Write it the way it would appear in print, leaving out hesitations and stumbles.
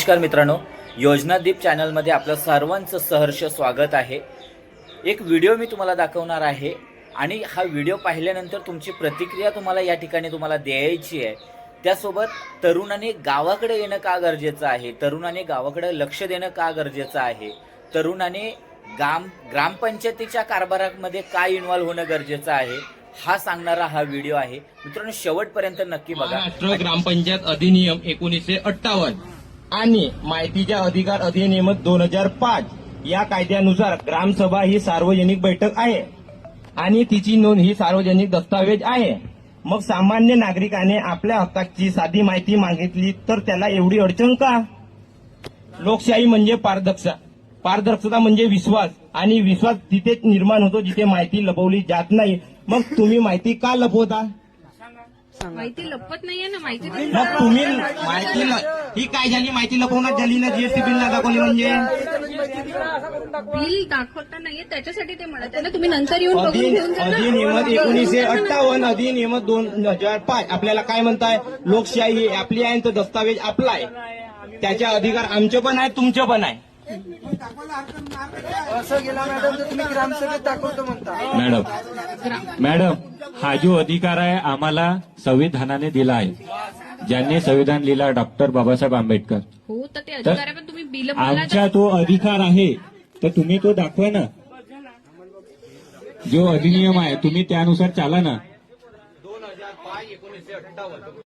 नमस्कार मित्रांनो, योजनादीप चॅनलमध्ये आपलं सर्वांचं सहर्ष स्वागत आहे। एक व्हिडिओ मी तुम्हाला दाखवणार आहे आणि हा व्हिडिओ पाहिल्यानंतर तुमची प्रतिक्रिया तुम्हाला या ठिकाणी द्यायची आहे। त्यासोबत तरुणाने गावाकडे येणं का गरजेचं आहे, तरुणाने गावाकडे लक्ष देणं का गरजेचं आहे, तरुणाने ग्रामपंचायतीच्या कारभारामध्ये काय इन्व्हॉल्व होणं गरजेचं आहे, हा सांगणारा हा व्हिडिओ आहे। मित्रांनो, शेवटपर्यंत नक्की बघा। महाराष्ट्र ग्रामपंचायत अधिनियम 1958 आणि माहितीच्या अधिकार अधिनियम 2005 या कायद्यानुसार ग्रामसभा ही सार्वजनिक बैठक आहे आणि तिची नोंद ही सार्वजनिक दस्तावेज आहे। मग सामान्य नागरिकाने आपल्या हक्काची साधी माहिती मागितली तर त्याला एवढी अडचण का? लोकशाही म्हणजे पारदर्शकता म्हणजे विश्वास, आणि विश्वास तिथेच निर्माण होतो जिथे माहिती लपवली जात नाही। मग तुम्ही माहिती का लपवता? माहिती लपवत नाहीये ना, माहिती मग तुम्ही माहिती ही काय झाली? माहिती लपवण्यात झाली ना, जीएसटी बिल ना दाखवली म्हणजे बिल दाखवता नाहीये, त्याच्यासाठी ते म्हणत आहे ना, तुम्ही नंतर येऊन बघून घेऊन जा ना। अधिनियम 1958 अधिनियम 2005 आपल्याला काय म्हणताय? लोकशाही आपली आहे तर दस्तावेज आपला आहे, त्याचे अधिकार आमचे पण आहे तुमचे पण आहे। असं गेला मॅडम तर तुम्ही ग्रामसभेत दाखवतो म्हणता। मॅडम, हा जो अधिकार आहे आम्हाला संविधानाने दिला आहे, ज्यांनी संविधान लिहिला डॉक्टर बाबासाहेब आंबेडकर। हो, तर ते अधिकार आहे, पण तुम्ही बिल आमचा तो अधिकार आहे तर तुम्ही तो दाखवा ना। जो अधिनियम आहे तुम्ही त्यानुसार चाला ना।